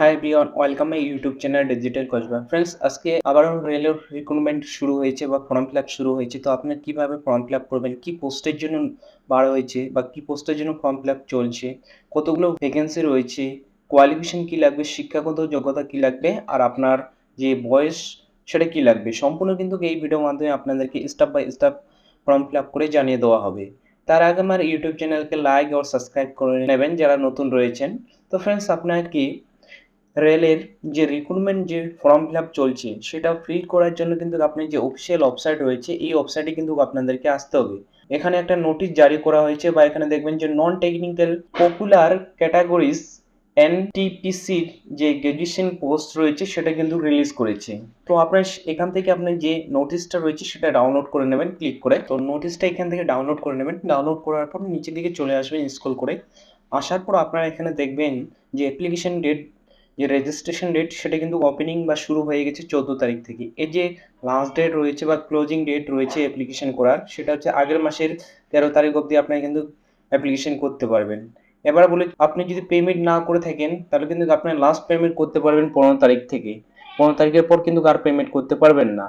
Hi everyone, welcome my YouTube channel digital Kasba. Friends, আজকে আবারও রেলের রিক্রুটমেন্ট শুরু হয়েছে বা ফর্ম ফিল আপ শুরু হয়েছে। তো আপনার কীভাবে ফর্ম ফিল আপ করবেন, কী পোস্টের জন্য বার হয়েছে বা কী পোস্টের জন্য ফর্ম ফিল আপ চলছে, কতগুলো ভ্যাকেন্সি রয়েছে, কোয়ালিফিকেশন কী লাগবে, শিক্ষাগত যোগ্যতা কী লাগবে, আর আপনার যে বয়স সেটা কী লাগবে, সম্পূর্ণ কিন্তু এই ভিডিওর মাধ্যমে আপনাদেরকে step by step form fill up করে জানিয়ে দেওয়া হবে। তার আগে আমার ইউটিউব চ্যানেলকে লাইক ও সাবস্ক্রাইব করে নেবেন যারা নতুন রয়েছেন। তো ফ্রেন্ডস, আপনার কি রেলের যে রিক্রুটমেন্ট যে ফর্ম ফিল আপ চলছে সেটা ফিল করার জন্য কিন্তু আপনি যে অফিসিয়াল ওয়েবসাইট রয়েছে এই ওয়েবসাইটে কিন্তু আপনাদেরকে আসতে হবে। এখানে একটা নোটিশ জারি করা হয়েছে বা এখানে দেখবেন যে নন টেকনিক্যাল পপুলার ক্যাটাগরিজ এনটিপিসির যে গ্র্যাজুয়েশন পোস্ট রয়েছে সেটা কিন্তু রিলিজ করেছে। তো আপনার এখান থেকে আপনার যে নোটিশটা রয়েছে সেটা ডাউনলোড করে নেবেন ক্লিক করে। তো নোটিশটা এখান থেকে ডাউনলোড করে নেবেন। ডাউনলোড করার পর নিচের দিকে চলে আসবেন স্ক্রল করে। আসার পর আপনারা এখানে দেখবেন যে অ্যাপ্লিকেশন ডেট, যে রেজিস্ট্রেশন ডেট সেটা কিন্তু ওপেনিং বা শুরু হয়ে গেছে 14 তারিখ থেকে। এই যে লাস্ট ডেট রয়েছে বা ক্লোজিং ডেট রয়েছে অ্যাপ্লিকেশন করার, সেটা হচ্ছে আগের মাসের 13 তারিখ অবধি আপনারা কিন্তু অ্যাপ্লিকেশন করতে পারবেন। এবার বলি, আপনি যদি পেমেন্ট না করে থাকেন তাহলে কিন্তু আপনার লাস্ট পেমেন্ট করতে পারবেন 15 তারিখ থেকে। 15 তারিখের পর কিন্তু আর পেমেন্ট করতে পারবেন না।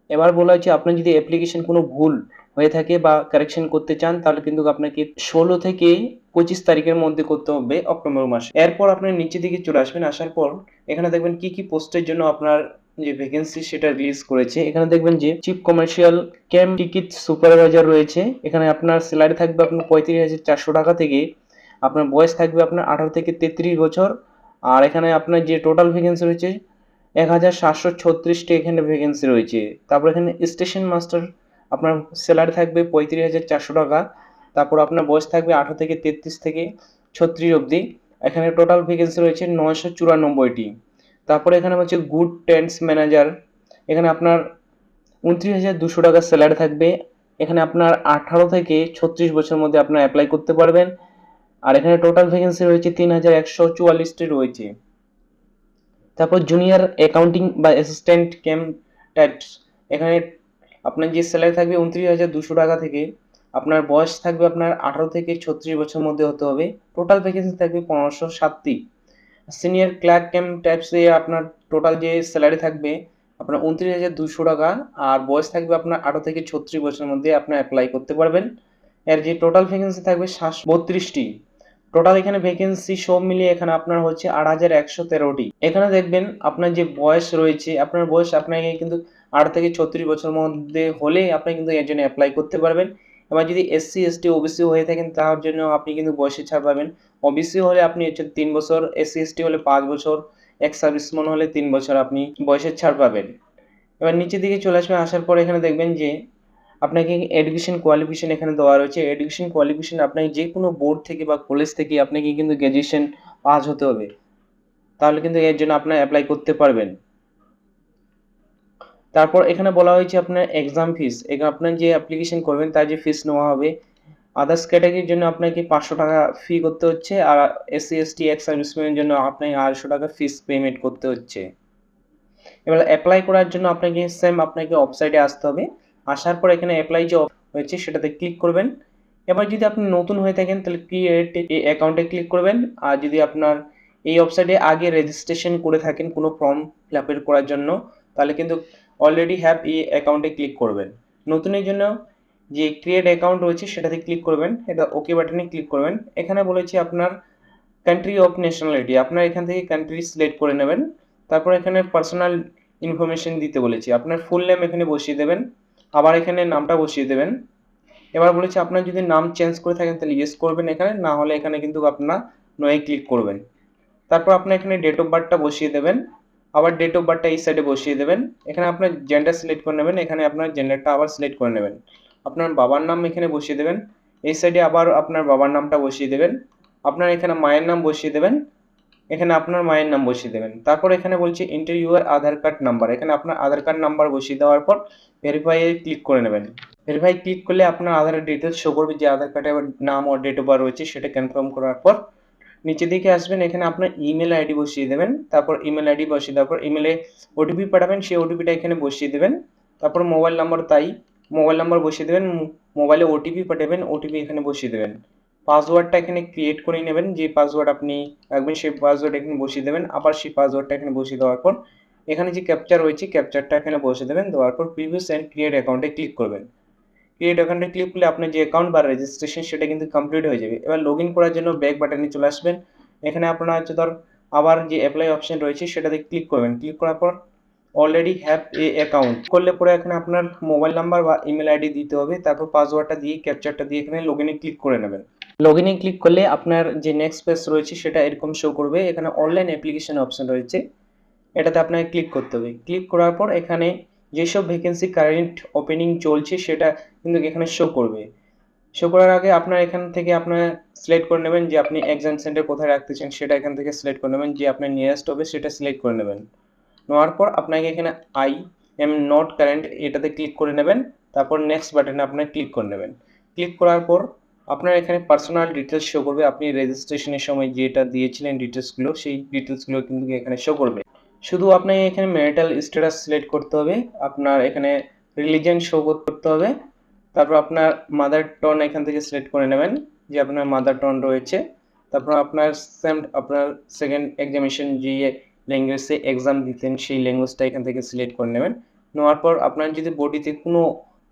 এবার বলা হচ্ছে আপনি যদি অ্যাপ্লিকেশন কোনো ভুল হয়ে থাকে বা কারেকশন করতে চান তাহলে কিন্তু আপনাকে 16 থেকে 25 তারিখের মধ্যে করতে হবে অক্টোবর মাসে। এরপর আপনি নিচের দিকে চলে আসবেন। আসার পর এখানে দেখবেন কি কি পোস্টের জন্য আপনার যে ভ্যাকেন্সি সেটা রিলিজ করেছে। এখানে দেখবেন যে chief commercial camp ticket supervisor রয়েছে। এখানে আপনার স্যালারি থাকবে আপনার 35,400 টাকা থেকে। আপনার বয়স থাকবে আপনার 18 থেকে 33 বছর। আর এখানে আপনার যে টোটাল ভ্যাকেন্সি রয়েছে 1,736টি এখানে ভ্যাকেন্সি রয়েছে। তারপর এখানে স্টেশন মাস্টার আপনার স্যালারি থাকবে 35,400 টাকা। তারপর আপনার বয়স থাকবে 18 থেকে 33 থেকে 36 অবধি। এখানে টোটাল ভ্যাকেন্সি রয়েছে 994টি। তারপরে এখানে হচ্ছে গুড টেন্স ম্যানেজার, এখানে আপনার 29,200 টাকা স্যালারি থাকবে। এখানে আপনার 18 থেকে 36 বছরের মধ্যে আপনারা অ্যাপ্লাই করতে পারবেন। আর এখানে টোটাল ভ্যাকেন্সি রয়েছে 3,144টি রয়েছে। তারপর জুনিয়র অ্যাকাউন্টিং বা অ্যাসিস্ট্যান্ট ক্যাম ট্যাক্স, এখানে আপনার যে স্যালারি থাকবে 29,200 টাকা থেকে। আপনার বয়স থাকবে আপনার 18 থেকে 36 বছরের মধ্যে হতে হবে। টোটাল ভ্যাকেন্সি থাকবে 1507টি। সিনিয়র ক্লার্ক ক্যাম ট্যাক্সে আপনার টোটাল যে স্যালারি থাকবে আপনার 29,200 টাকা। আর বয়স থাকবে আপনার 18 থেকে 36 বছরের মধ্যে আপনার অ্যাপ্লাই করতে পারবেন। এর যে টোটাল ভ্যাকেন্সি থাকবে 732টি। টোটাল এখানে ভ্যাকেন্সি সব মিলিয়ে এখানে আপনার হচ্ছে 8,113টি। এখানে দেখবেন আপনার যে বয়স রয়েছে, আপনার বয়স আপনাকে কিন্তু 18 থেকে 36 বছরের মধ্যে হলে আপনি কিন্তু এর জন্য অ্যাপ্লাই করতে পারবেন। এবার যদি এসসি, এসটি, ওবিসি হয়ে থাকেন তার জন্য আপনি কিন্তু বয়সের ছাড় পাবেন। ওবিসি হলে আপনি হচ্ছে 3 বছর, এসসি, এসটি হলে 5 বছর, এক্স সার্ভিসম্যান হলে 3 বছর আপনি বয়সের ছাড় পাবেন। এবার নিচের দিকে চলে আসবেন। আসার পর এখানে দেখবেন যে আপনাকে এডুকেশন কোয়ালিফিকেশন এখানে দেওয়া রয়েছে। এডুকেশন কোয়ালিফিকেশন আপনাকে যে কোনো বোর্ড থেকে বা কলেজ থেকে আপনাকে কিন্তু গ্র্যাজুয়েশন পাস হতে হবে, তাহলে কিন্তু এর জন্য আপনার অ্যাপ্লাই করতে পারবেন। তারপর এখানে বলা হয়েছে আপনার এক্সাম ফিস, এখানে আপনার যে অ্যাপ্লিকেশন করবেন তার যে ফিস নেওয়া হবে। আদার্স ক্যাটাগরির জন্য আপনাকে 500 টাকা ফি করতে হচ্ছে। আর এসসি, এসটি, এক্স সার্ভিসম্যানের জন্য আপনাকে 250 টাকা ফিস পেমেন্ট করতে হচ্ছে। এবার অ্যাপ্লাই করার জন্য আপনাকে সেম আপনাকে ওয়েবসাইটে আসতে হবে। আসার পর এখানে অ্যাপ্লাই যে হয়েছে সেটাতে ক্লিক করবেন। এবার যদি আপনি নতুন হয়ে থাকেন তাহলে ক্রিয়েট অ্যাকাউন্টে ক্লিক করবেন। আর যদি আপনার এই ওয়েবসাইটে আগে রেজিস্ট্রেশন করে থাকেন কোনো ফর্ম ফিল আপ করার জন্য তাহলে কিন্তু অলরেডি হ্যাভ এই অ্যাকাউন্টে ক্লিক করবেন। নতুনের জন্য যে ক্রিয়েট অ্যাকাউন্ট রয়েছে সেটাতে ক্লিক করবেন, এটা ওকে বাটনে ক্লিক করবেন। এখানে বলেছি আপনার কান্ট্রি অফ ন্যাশনালিটি, আপনার এখান থেকে কান্ট্রি সিলেক্ট করে নেবেন। তারপর এখানে পার্সোনাল ইনফরমেশন দিতে বলেছি, আপনার ফুল নেম এখানে বসিয়ে দেবেন, আবার এখানে নামটা বসিয়ে দেবেন। এবার বলেছি আপনার যদি নাম চেঞ্জ করে থাকেন তাহলে ইয়েস করবেন এখানে, না হলে এখানে কিন্তু আপনার নয়ে ক্লিক করবেন। তারপর আপনার এখানে ডেট অফ বার্থটা বসিয়ে দেবেন, আবার ডেট অফ বার্থটা এই সাইডে বসিয়ে দেবেন। এখানে আপনার জেন্ডার সিলেক্ট করে নেবেন, এখানে আপনার জেন্ডারটা আবার সিলেক্ট করে নেবেন। আপনার বাবার নাম এখানে বসিয়ে দেবেন, এই সাইডে আবার আপনার বাবার নামটা বসিয়ে দেবেন। আপনার এখানে মায়ের নাম বসিয়ে দেবেন, এখানে আপনার মায়ের নাম বসিয়ে দেবেন। তারপর এখানে বলছে enter your Aadhaar card number, এখানে আপনার আধার কার্ড নাম্বার বসিয়ে দেওয়ার পর ভেরিফাই এ ক্লিক করে নেবেন। ভেরিফাই ক্লিক করলে আপনার আধারের ডিটেলস শো করবে, যে আধার কার্ডে নাম ও ডেট অফ বার্থ রয়েছে সেটা কনফার্ম করার পর নিচে দিকে আসবেন। এখানে আপনার ইমেল আইডি বসিয়ে দেবেন। তারপর ইমেল আইডি বসিয়ে দেওয়ার পর ইমেলে ওটিপি পাঠাবেন, সেই ওটিপিটা এখানে বসিয়ে দেবেন। তারপর মোবাইল নাম্বার মোবাইল নাম্বার বসিয়ে দেবেন, মোবাইলে ওটিপি পাঠাবেন, ওটিপি এখানে বসিয়ে দেবেন। পাসওয়ার্ডটা এখানে ক্রিয়েট করে নেবেন, যে পাসওয়ার্ড আপনি রাখবেন সেই পাসওয়ার্ড এখানে বসিয়ে দেবেন। আবার সেই পাসওয়ার্ডটা এখানে বসিয়ে দেওয়ার পর এখানে যে ক্যাপচা রয়েছে ক্যাপচারটা এখানে বসিয়ে দেবেন। দেওয়ার পর প্রিভিয়াস এন্ড ক্রিয়েট অ্যাকাউন্টে ক্লিক করবেন। ক্রিয়েট অ্যাকাউন্টে ক্লিক করলে আপনার যে অ্যাকাউন্ট বা রেজিস্ট্রেশন সেটা কিন্তু কমপ্লিট হয়ে যাবে। এবার লগ ইন করার জন্য ব্যাক বাটনে চলে আসবেন। এখানে আপনার হচ্ছে আবার যে অ্যাপ্লাই অপশন রয়েছে সেটাতে ক্লিক করবেন। ক্লিক করার পর অলরেডি হ্যাভ এ অ্যাকাউন্ট করলে পরে এখানে আপনার মোবাইল নাম্বার বা ইমেল আইডি দিতে হবে। তারপর পাসওয়ার্ডটা দিয়ে ক্যাপচারটা দিয়ে এখানে লগ ইনে ক্লিক করে নেবেন। লগ ইনে ক্লিক করলে আপনার যে নেক্সট পেজ রয়েছে সেটা এরকম শো করবে। এখানে অনলাইন অ্যাপ্লিকেশন অপশন রয়েছে, এটাতে আপনাকে ক্লিক করতে হবে। ক্লিক করার পর এখানে যেসব ভ্যাকেন্সি কারেন্ট ওপেনিং চলছে সেটা কিন্তু এখানে শো করবে। শো করার আগে আপনার এখান থেকে আপনার সিলেক্ট করে নেবেন যে আপনি এক্সাম সেন্টার কোথায় রাখতে চান, সেটা এখান থেকে সিলেক্ট করে নেবেন। যে আপনার নিয়ারেস্ট হবে সেটা সিলেক্ট করে নেবেন। নেওয়ার পর আপনাকে এখানে আই এম নট কারেন্ট এটাতে ক্লিক করে নেবেন। তারপর নেক্সট বাটনে আপনার ক্লিক করে নেবেন। ক্লিক করার পর আপনার এখানে পার্সোনাল ডিটেলস শো করবে। আপনি রেজিস্ট্রেশনের সময় যেটা দিয়েছিলেন ডিটেলসগুলো, সেই ডিটেলসগুলো কিন্তু এখানে শো করবে। শুধু আপনাকে এখানে ম্যারিটাল স্ট্যাটাস সিলেক্ট করতে হবে, আপনার এখানে রিলিজিয়ন শো করতে হবে। তারপর আপনার মাদার টন এখান থেকে সিলেক্ট করে নেবেন যে আপনার মাদার টন রয়েছে। তারপর আপনার আপনার সেকেন্ড এক্সামিনেশন যে ল্যাঙ্গুয়েজে এক্সাম দিতেন সেই ল্যাঙ্গুয়েজটা এখান থেকে সিলেক্ট করে নেবেন। নেওয়ার পর আপনার যদি বডিতে কোনো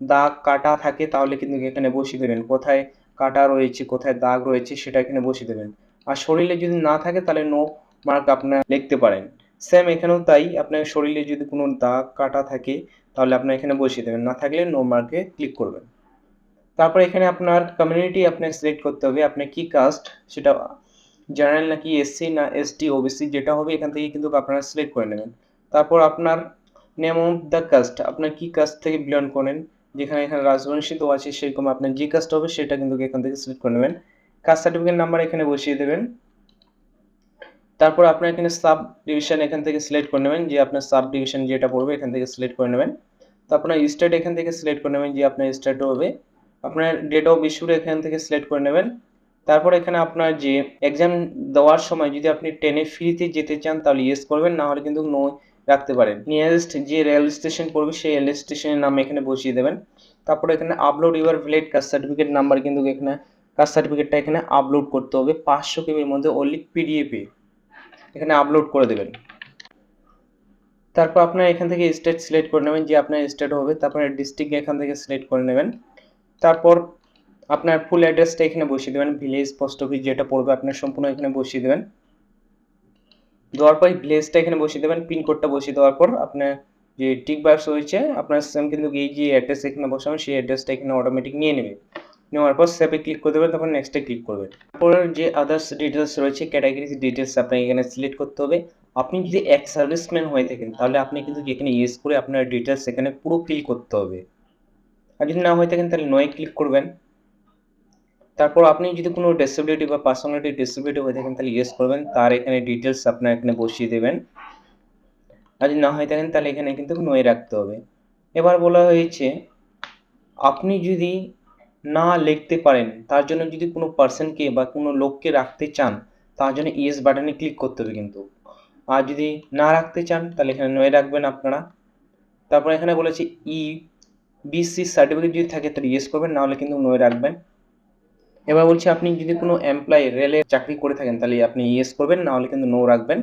দাগ কাটা থাকে তাহলে কিন্তু এখানে বসিয়ে দেবেন। কোথায় কাটা রয়েছে কোথায় দাগ রয়েছে সেটা এখানে বসিয়ে দেবেন। আর শরীরে যদি না থাকে তাহলে নো মার্ক আপনার লিখতে পারেন। সেম এখানেও তাই, আপনার শরীরে যদি কোনো দাগ কাটা থাকে তাহলে আপনার এখানে বসিয়ে দেবেন, না থাকলে নো মার্কে ক্লিক করবেন। তারপর এখানে আপনার কমিউনিটি আপনাকে সিলেক্ট করতে হবে, আপনি কি কাস্ট, সেটা জেনারেল নাকি এসসি না এসটি ওবিসি যেটা হবে এখান থেকে কিন্তু আপনারা সিলেক্ট করে নেবেন। তারপর আপনার নেম অফ দ্য কাস্ট, আপনার কি কাস্ট থেকে বিলং করেন, যেখানে এখানে রাজবংশী তো আছে সেরকম আপনার যে কাস্ট হবে সেটা কিন্তু এখান থেকে সিলেক্ট করে নেবেন। কাস্ট সার্টিফিকেট নাম্বার এখানে বসিয়ে দেবেন। তারপর আপনার এখানে সাব ডিভিশন এখান থেকে সিলেক্ট করে নেবেন, যে আপনার সাব ডিভিশন যেটা পড়বে এখান থেকে সিলেক্ট করে নেবেন। তারপর স্টেট এখান থেকে সিলেক্ট করে নেবেন যে আপনার স্টেট হবে। আপনার ডেট অফ ইস্যু এখান থেকে সিলেক্ট করে নেবেন। তারপর এখানে আপনার যে এক্সাম দেওয়ার সময় যদি আপনি ট্রেনে ফ্রিতে যেতে চান তাহলে ইয়েস করবেন, না হলে কিন্তু নো রাখতে পারেন। নিয়ারেস্ট যে রেল স্টেশন পড়বে সেই রেল স্টেশনের নাম এখানে বসিয়ে দেবেন। তারপর এখানে upload your valid caste certificate number কিন্তু এখানে কাস্ট সার্টিফিকেটটা এখানে আপলোড করতে হবে 500 কেবির মধ্যে অনলি পিডিএফে এখানে আপলোড করে দেবেন। তারপর আপনার এখান থেকে স্টেট সিলেক্ট করে নেবেন যে আপনার স্টেট হবে। তারপরে ডিস্ট্রিক্ট এখান থেকে সিলেক্ট করে নেবেন। তারপর আপনার ফুল অ্যাড্রেসটা এখানে বসিয়ে দেবেন, ভিলেজ পোস্ট অফিস যেটা পড়বে আপনার সম্পূর্ণ এখানে বসিয়ে দেবেন। দেওয়ার পর ভিলেজটা এখানে বসিয়ে দেবেন, পিনকোডটা বসিয়ে দেওয়ার পর আপনার যে টিক বক্স রয়েছে আপনার সেম কিন্তু এই যে অ্যাড্রেস এখানে বসাবেন সেই অ্যাড্রেসটা এখানে অটোমেটিক নিয়ে নেবে। নেওয়ার পর সেভে ক্লিক করে দেবেন, তারপর নেক্সটে ক্লিক করবেন। তারপর যে আদার্স ডিটেলস রয়েছে ক্যাটাগরি ডিটেলস আপনাকে এখানে সিলেক্ট করতে হবে। আপনি যদি এক্স সার্ভিসম্যান হয়ে থাকেন তাহলে আপনি কিন্তু এখানে ইউজ করে আপনার ডিটেলস এখানে পুরো ফিল করতে হবে। আর যদি না হয়ে থাকেন তাহলে নয় ক্লিক করবেন। তারপর আপনি যদি কোনো ডিসেবিলিটি বা পার্সোনালিটি ডিসেবিলিটি হয়ে থাকেন তাহলে ইয়েস করবেন, তার এখানে ডিটেলস আপনার এখানে বসিয়ে দেবেন। আর যদি না হয়ে থাকেন তাহলে এখানে কিন্তু নয় রাখতে হবে। এবার বলা হয়েছে আপনি যদি না লিখতে পারেন তার জন্য যদি কোনো পার্সনকে বা কোনো লোককে রাখতে চান তার জন্য ইয়েস বাটনে ক্লিক করতে হবে কিন্তু। আর যদি না রাখতে চান তাহলে এখানে নয় রাখবেন আপনারা। তারপর এখানে বলেছে বিসি সার্টিফিকেট যদি থাকে তাহলে ইয়েস করবেন, না হলে কিন্তু নয় রাখবেন। এবার বলছি আপনি যদি কোনো এমপ্লয়ি রেলে চাকরি করে থাকেন তাহলে আপনি ইয়েস করবেন, না হলে কিন্তু নো রাখবেন।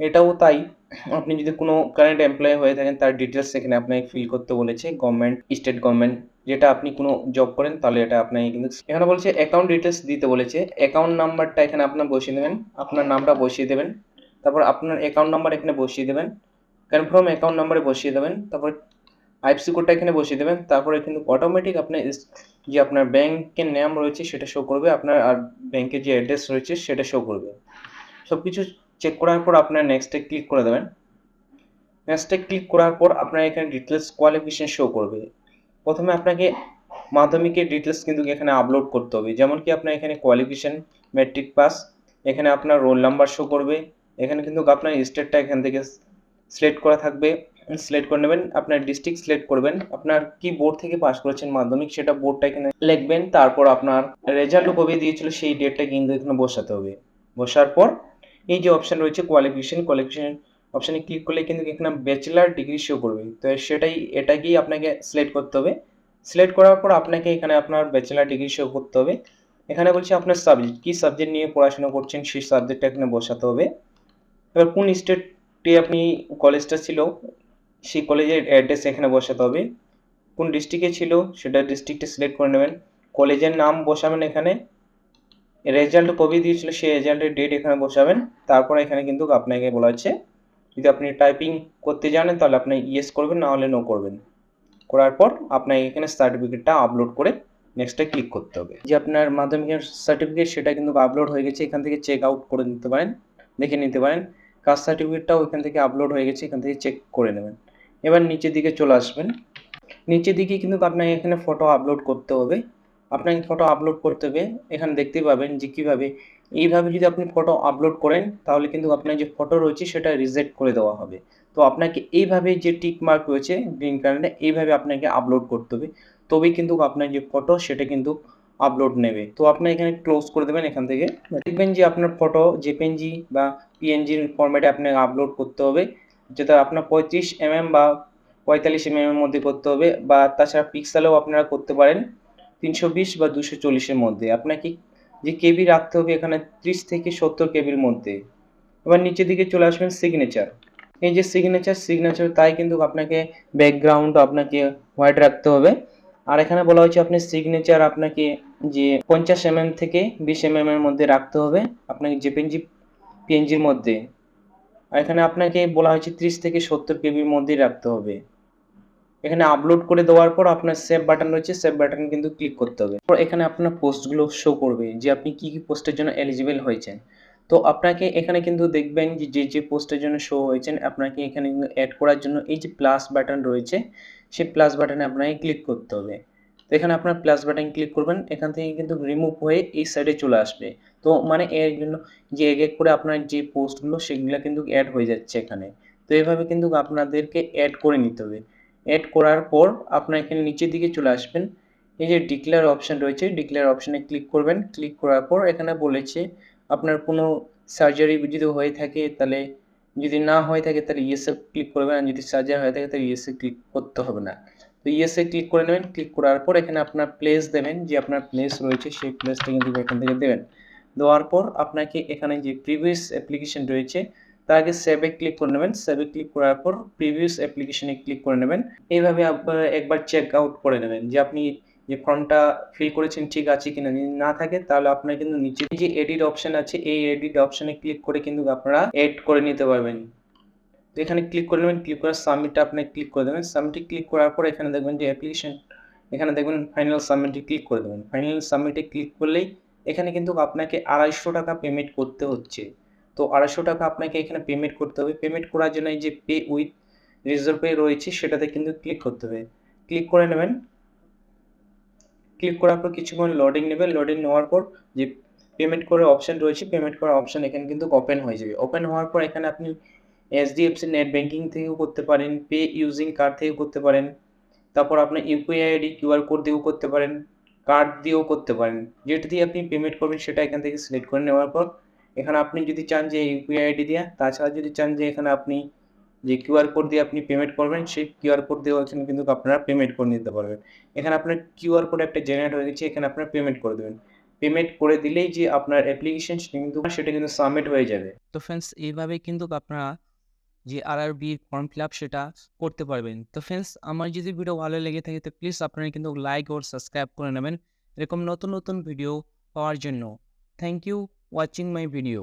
এটাও তাই, আপনি যদি কোনো কারেন্ট এমপ্লয়ি হয়ে থাকেন তার ডিটেলস এখানে আপনাকে ফিল করতে বলেছে, গভর্নমেন্ট স্টেট গভর্নমেন্ট যেটা আপনি কোনো জব করেন তাহলে এটা আপনাকে কিন্তু এখানে বলছে অ্যাকাউন্ট ডিটেলস দিতে বলেছে। অ্যাকাউন্ট নাম্বারটা এখানে আপনার বসিয়ে দেবেন, আপনার নামটা বসিয়ে দেবেন। তারপর আপনার অ্যাকাউন্ট নাম্বার এখানে বসিয়ে দেবেন, কনফার্ম অ্যাকাউন্ট নাম্বারে বসিয়ে দেবেন। তারপর আইএফসি কোডটা এখানে বসিয়ে দেবেন। তারপরে কিন্তু অটোমেটিক আপনার যে আপনার ব্যাংকের নাম রয়েছে সেটা শো করবে, আপনার আর ব্যাংকের যে অ্যাড্রেস রয়েছে সেটা শো করবে। সব কিছু চেক করার পর আপনার নেক্সটে ক্লিক করে দেবেন। নেক্সটে ক্লিক করার পর আপনার এখানে ডিটেলস কোয়ালিফিকেশন শো করবে। প্রথমে আপনাকে মাধ্যমিকের ডিটেলস কিন্তু এখানে আপলোড করতে হবে, যেমন কি আপনার এখানে কোয়ালিফিকেশন ম্যাট্রিক পাস, এখানে আপনার রোল নাম্বার শো করবে। এখানে কিন্তু আপনার স্টেটটা এখান থেকে সিলেক্ট করা থাকবে, সিলেক্ট করে নেবেন। আপনার ডিস্ট্রিক্ট সিলেক্ট করবেন, আপনার কি বোর্ড থেকে পাস করেছেন মাধ্যমিক সেটা বোর্ডটা এখানে লিখবেন। তারপর আপনার রেজাল্ট কবে দিয়েছিল সেই ডেটটা কিন্তু এখানে বসাতে হবে। বসার পর এই যে অপশন রয়েছে কোয়ালিফিকেশন অপশানে ক্লিক করলে কিন্তু এখানে ব্যাচেলার ডিগ্রি শো করবে। তো এটাকেই আপনাকে সিলেক্ট করতে হবে। সিলেক্ট করার পর আপনাকে এখানে আপনার ব্যাচেলার ডিগ্রি শো করতে হবে। এখানে বলছে আপনার সাবজেক্ট, কী সাবজেক্ট নিয়ে পড়াশোনা করছেন সেই সাবজেক্টটা এখানে বসাতে হবে। এবার কোন স্টেটে আপনি কলেজটা ছিল সেই কলেজের অ্যাড্রেস এখানে বসাতে হবে। কোন ডিস্ট্রিক্টে ছিল সেটা ডিস্ট্রিক্টটা সিলেক্ট করে নেবেন। কলেজের নাম বসাবেন এখানে। রেজাল্ট কবে দিয়েছিল সেই রেজাল্টের ডেট এখানে বসাবেন। তারপরে এখানে কিন্তু আপনাকে বলা হচ্ছে যদি আপনি টাইপিং করতে জানেন তাহলে আপনি ইয়েস করবেন, না হলে নো করবেন। করার পর আপনাকে এখানে সার্টিফিকেটটা আপলোড করে নেক্সটে ক্লিক করতে হবে। যে আপনার মাধ্যমিকের সার্টিফিকেট সেটা কিন্তু আপলোড হয়ে গেছে, এখান থেকে চেক আউট করে নিতে পারেন, দেখে নিতে পারেন। কাস্ট সার্টিফিকেটটাও এখান থেকে আপলোড হয়ে গেছে, এখান থেকে চেক করে নেবেন। এবার নিচের দিকে চলে আসবেন। নিচের দিকে কিন্তু আপনাকে এখানে ফটো আপলোড করতে হবে। আপনাকে ফটো আপলোড করতে হবে, এখানে দেখতেই পাবেন যে কীভাবে। এইভাবে যদি আপনি ফটো আপলোড করেন তাহলে কিন্তু আপনার যে ফটো রয়েছে সেটা রিজেক্ট করে দেওয়া হবে। তো আপনাকে এইভাবে যে টিক মার্ক রয়েছে গ্রিন কালারে এইভাবে আপনাকে আপলোড করতে হবে, তবেই কিন্তু আপনার যে ফটো সেটা কিন্তু আপলোড নেবে। তো আপনি এখানে ক্লোজ করে দেবেন এখান থেকে। দেখবেন যে আপনার ফটো জেপিএনজি বা পিএনজির ফরম্যাটে আপনাকে আপলোড করতে হবে, যেটা আপনার 35 বা 45 এর মধ্যে করতে হবে, বা তাছাড়া পিক্সেলেও আপনারা করতে পারেন 320 বা 240 মধ্যে। আপনাকে যে কেবি রাখতে হবে এখানে 30 থেকে 70 কেবির মধ্যে। এবার নিচের দিকে চলে আসবেন সিগনেচার। এই যে সিগনেচার তাই কিন্তু আপনাকে ব্যাকগ্রাউন্ড আপনাকে হোয়াইট রাখতে হবে। আর এখানে বলা হয়েছে আপনি সিগনেচার আপনাকে যে 50 থেকে 20 এর মধ্যে রাখতে হবে আপনাকে জেপিএনজি পিএনজির মধ্যে। আর এখানে আপনাকে বলা হয়েছে 30 থেকে 70 কেবির মধ্যেই রাখতে হবে। এখানে আপলোড করে দেওয়ার পর আপনার সেভ বাটন রয়েছে, সেভ বাটন কিন্তু ক্লিক করতে হবে। এখানে আপনার পোস্টগুলো শো করবে যে আপনি কি পোস্টের জন্য এলিজিবল হয়েছেন। তো আপনাকে এখানে কিন্তু দেখবেন যে পোস্টের জন্য শো হয়েছেন আপনাকে এখানে কিন্তু অ্যাড করার জন্য এই যে প্লাস বাটন রয়েছে সেই প্লাস বাটনে আপনাকে ক্লিক করতে হবে। তো এখানে আপনার প্লাস বাটন ক্লিক করবেন, এখান থেকে কিন্তু রিমুভ হয়ে এই সাইডে চলে আসবে। তো মানে এর জন্য যে এক করে আপনার যে পোস্টগুলো সেগুলো কিন্তু অ্যাড হয়ে যাচ্ছে এখানে। তো এইভাবে কিন্তু আপনাদেরকে অ্যাড করে নিতে হবে। অ্যাড করার পর আপনার এখানে নিচের দিকে চলে আসবেন। এই যে ডিক্লেয়ার অপশন রয়েছে, ডিক্লেয়ার অপশনে ক্লিক করবেন। ক্লিক করার পর এখানে বলেছে আপনার কোনো সার্জারি যদি হয়ে থাকে তাহলে, যদি না হয়ে থাকে তাহলে ইয়েসে ক্লিক করবেন, আর যদি সার্জারি হয়ে থাকে তাহলে ইয়েসে ক্লিক করতে হবে না। তো ইয়েসে ক্লিক করে নেবেন। ক্লিক করার পর এখানে আপনার প্লেস দেবেন, যে আপনার প্লেস রয়েছে সেই প্লেসটা কিন্তু এখান থেকে দেবেন। দেওয়ার পর আপনাকে এখানে যে প্রিভিয়াস অ্যাপ্লিকেশন রয়েছে তার আগে সেভে ক্লিক করে নেবেন। সেভে ক্লিক করার পর প্রিভিয়াস অ্যাপ্লিকেশনে ক্লিক করে নেবেন। এইভাবে আপনারা একবার চেক আউট করে নেবেন যে আপনি যে ফর্মটা ফিল করেছেন ঠিক আছে কিনা। যদি না থাকে তাহলে আপনার কিন্তু নিচে যে এডিট অপশন আছে এই এডিট অপশনে ক্লিক করে কিন্তু আপনারা এড করে নিতে পারবেন। তো এখানে ক্লিক করে নেবেন, ক্লিক করে সাবমিটে আপনি ক্লিক করে দেবেন। সাবমিটে ক্লিক করার পর এখানে দেখবেন যে অ্যাপ্লিকেশন, এখানে দেখবেন ফাইনাল সাবমিটে ক্লিক করে দেবেন। ফাইনাল সাবমিটে ক্লিক করলেই এখানে কিন্তু আপনাকে 250 টাকা পেমেন্ট করতে হচ্ছে। তো 250 টাকা আপনাকে এখানে পেমেন্ট করতে হবে। পেমেন্ট করার জন্য এই যে পে উইথ রিজার্ভ পে রয়েছে সেটাতে কিন্তু ক্লিক করতে হবে। ক্লিক করে নেবেন। ক্লিক করার পর কিছুক্ষণ লোডিং নেবে। লোডিং নেওয়ার পর যে পেমেন্ট করার অপশন রয়েছে, পেমেন্ট করার অপশন এখানে কিন্তু ওপেন হয়ে যাবে। ওপেন হওয়ার পর এখানে আপনি এইচডিএফসি নেট ব্যাংকিং থেকেও করতে পারেন, পে ইউজিং কার্ড থেকেও করতে পারেন, তারপর আপনার ইউপিআই আইডি কিউআর কোড দিয়েও করতে পারেন, কার্ড দিয়েও করতে পারেন। যেটা দিয়ে আপনি পেমেন্ট করবেন সেটা এখান থেকে সিলেক্ট করে নেওয়ার পর এখানে আপনি যদি চান যে ইউপিআই আইডি দিয়ে, তাছাড়া যদি চান যে এখানে আপনি যে কিউআর কোড দিয়ে আপনি পেমেন্ট করবেন সেই কিউআর কোড দিয়েও এখানে কিন্তু আপনারা পেমেন্ট করে নিতে পারবেন। এখানে আপনার কিউআর কোড একটা জেনারেট হয়ে গেছে, এখানে আপনারা পেমেন্ট করে দেবেন। পেমেন্ট করে দিলেই যে আপনার অ্যাপ্লিকেশন সেটা কিন্তু সাবমিট হয়ে যাবে। তো ফ্রেন্ডস এইভাবে কিন্তু আপনারা যে আরআরবির ফর্ম ফিল আপ সেটা করতে পারবেন। তো ফ্রেন্ডস আমার যদি ভিডিও ভালো লেগে থাকে তো প্লিজ আপনারা কিন্তু লাইক ও সাবস্ক্রাইব করে নেবেন এরকম নতুন নতুন ভিডিও পাওয়ার জন্য। Thank you watching my video.